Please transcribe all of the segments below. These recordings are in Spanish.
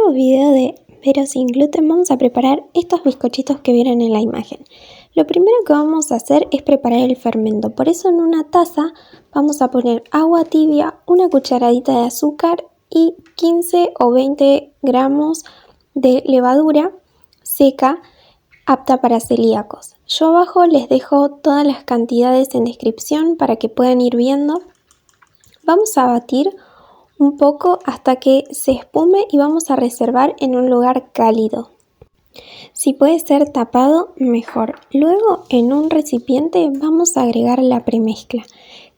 nuevo video de Vero sin gluten vamos a preparar estos bizcochitos que vieron en la imagen. Lo primero que vamos a hacer es preparar el fermento, por eso en una taza vamos a poner agua tibia, una cucharadita de azúcar y 15 o 20 gramos de levadura seca apta para celíacos. Yo abajo les dejo todas las cantidades en descripción para que puedan ir viendo. Vamos a batir un poco hasta que se espume y vamos a reservar en un lugar cálido. Si puede ser tapado, mejor. Luego en un recipiente vamos a agregar la premezcla.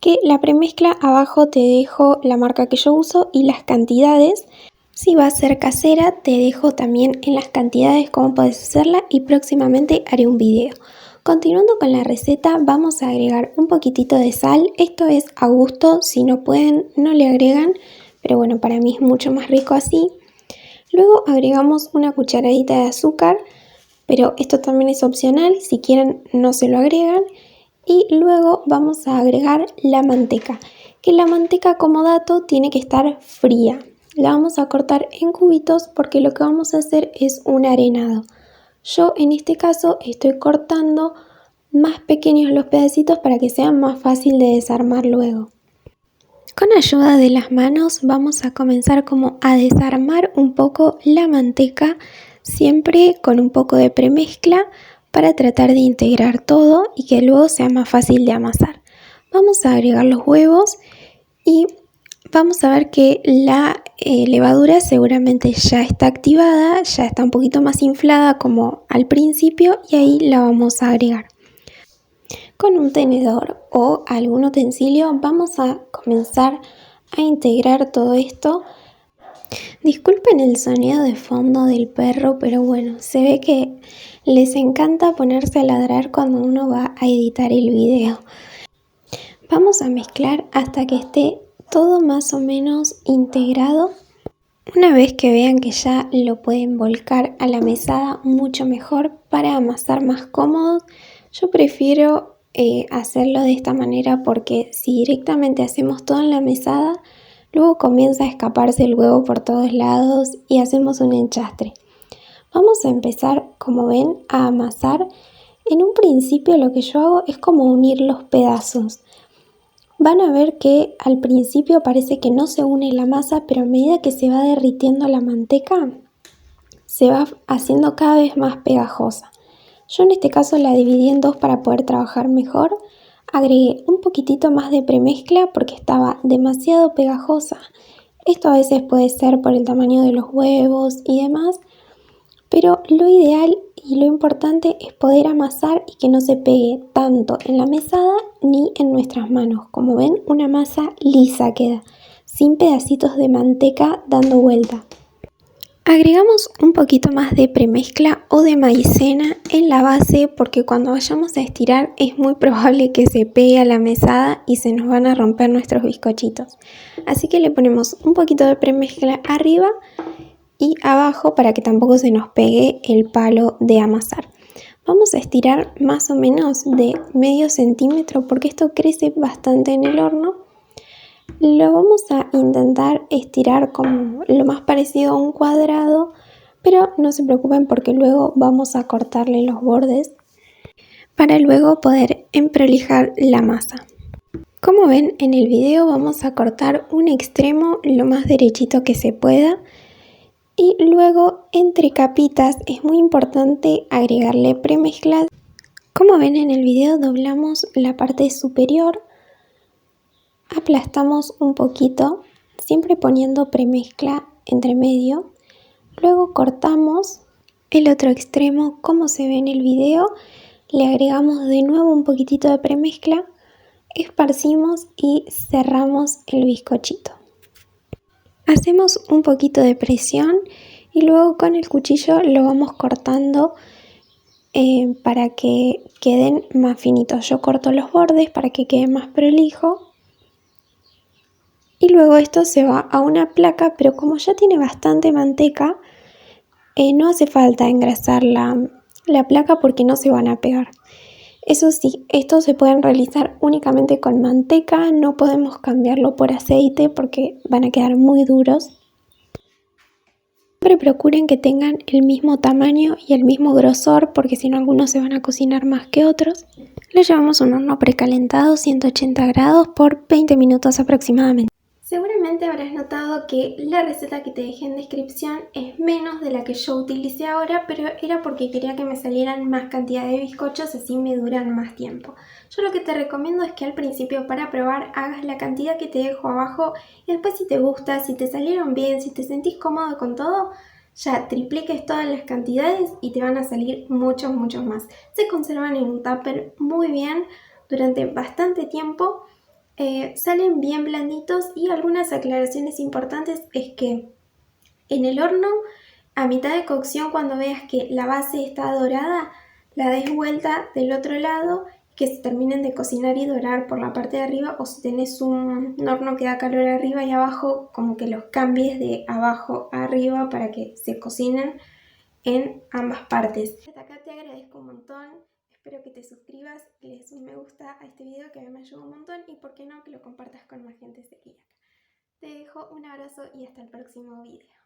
Que la premezcla abajo te dejo la marca que yo uso y las cantidades. Si va a ser casera te dejo también en las cantidades cómo puedes hacerla y próximamente haré un video. Continuando con la receta vamos a agregar un poquitito de sal. Esto es a gusto, si no pueden no le agregan. Pero bueno, para mí es mucho más rico así. Luego agregamos una cucharadita de azúcar, pero esto también es opcional, si quieren no se lo agregan. Y luego vamos a agregar la manteca, que la manteca como dato tiene que estar fría. La vamos a cortar en cubitos porque lo que vamos a hacer es un arenado. Yo en este caso estoy cortando más pequeños los pedacitos para que sea más fácil de desarmar luego. Con ayuda de las manos vamos a comenzar como a desarmar un poco la manteca, siempre con un poco de premezcla para tratar de integrar todo y que luego sea más fácil de amasar. Vamos a agregar los huevos y vamos a ver que la levadura seguramente ya está activada, ya está un poquito más inflada como al principio y ahí la vamos a agregar. Con un tenedor o algún utensilio vamos a comenzar a integrar todo esto. Disculpen el sonido de fondo del perro, pero bueno, se ve que les encanta ponerse a ladrar cuando uno va a editar el video. Vamos a mezclar hasta que esté todo más o menos integrado. Una vez que vean que ya lo pueden volcar a la mesada, mucho mejor para amasar más cómodos. Yo prefiero hacerlo de esta manera porque si directamente hacemos todo en la mesada, luego comienza a escaparse el huevo por todos lados y hacemos un enchastre. Vamos a empezar, como ven, a amasar. En un principio lo que yo hago es como unir los pedazos. Van a ver que al principio parece que no se une la masa, pero a medida que se va derritiendo la manteca, se va haciendo cada vez más pegajosa. Yo en este caso la dividí en dos para poder trabajar mejor. Agregué un poquitito más de premezcla porque estaba demasiado pegajosa. Esto a veces puede ser por el tamaño de los huevos y demás, pero lo ideal y lo importante es poder amasar y que no se pegue tanto en la mesada ni en nuestras manos. Como ven, una masa lisa queda, sin pedacitos de manteca dando vuelta. Agregamos un poquito más de premezcla o de maicena en la base porque cuando vayamos a estirar es muy probable que se pegue a la mesada y se nos van a romper nuestros bizcochitos. Así que le ponemos un poquito de premezcla arriba y abajo para que tampoco se nos pegue el palo de amasar. Vamos a estirar más o menos de medio centímetro porque esto crece bastante en el horno. Lo vamos a intentar estirar como lo más parecido a un cuadrado, pero no se preocupen porque luego vamos a cortarle los bordes para luego poder emprolijar la masa. Como ven en el video vamos a cortar un extremo lo más derechito que se pueda y luego entre capitas es muy importante agregarle premezcla. Como ven en el video doblamos la parte superior. Aplastamos un poquito, siempre poniendo premezcla entre medio. Luego cortamos el otro extremo como se ve en el video. Le agregamos de nuevo un poquitito de premezcla, esparcimos y cerramos el bizcochito. Hacemos un poquito de presión y luego con el cuchillo lo vamos cortando para que queden más finitos. Yo corto los bordes para que quede más prolijo. Y luego esto se va a una placa, pero como ya tiene bastante manteca, no hace falta engrasar la placa porque no se van a pegar. Eso sí, estos se pueden realizar únicamente con manteca, no podemos cambiarlo por aceite porque van a quedar muy duros. Siempre procuren que tengan el mismo tamaño y el mismo grosor, porque si no algunos se van a cocinar más que otros. Lo llevamos a un horno precalentado 180 grados por 20 minutos aproximadamente. Seguramente habrás notado que la receta que te dejé en descripción es menos de la que yo utilicé ahora, pero era porque quería que me salieran más cantidad de bizcochos, así me duran más tiempo. Yo lo que te recomiendo es que al principio, para probar, hagas la cantidad que te dejo abajo y después, si te gusta, si te salieron bien, si te sentís cómodo con todo, ya tripliques todas las cantidades y te van a salir muchos más. Se conservan en un tupper muy bien durante bastante tiempo. Salen bien blanditos, y algunas aclaraciones importantes es que en el horno, a mitad de cocción, cuando veas que la base está dorada, la des vuelta del otro lado, que se terminen de cocinar y dorar por la parte de arriba, o si tenés un horno que da calor arriba y abajo, como que los cambies de abajo a arriba para que se cocinen en ambas partes. Hasta acá te agradezco un montón. Espero que te suscribas y le des un me gusta a este video, que a mí me ayuda un montón, y por qué no, que lo compartas con más gente seguida. Te dejo un abrazo y hasta el próximo video.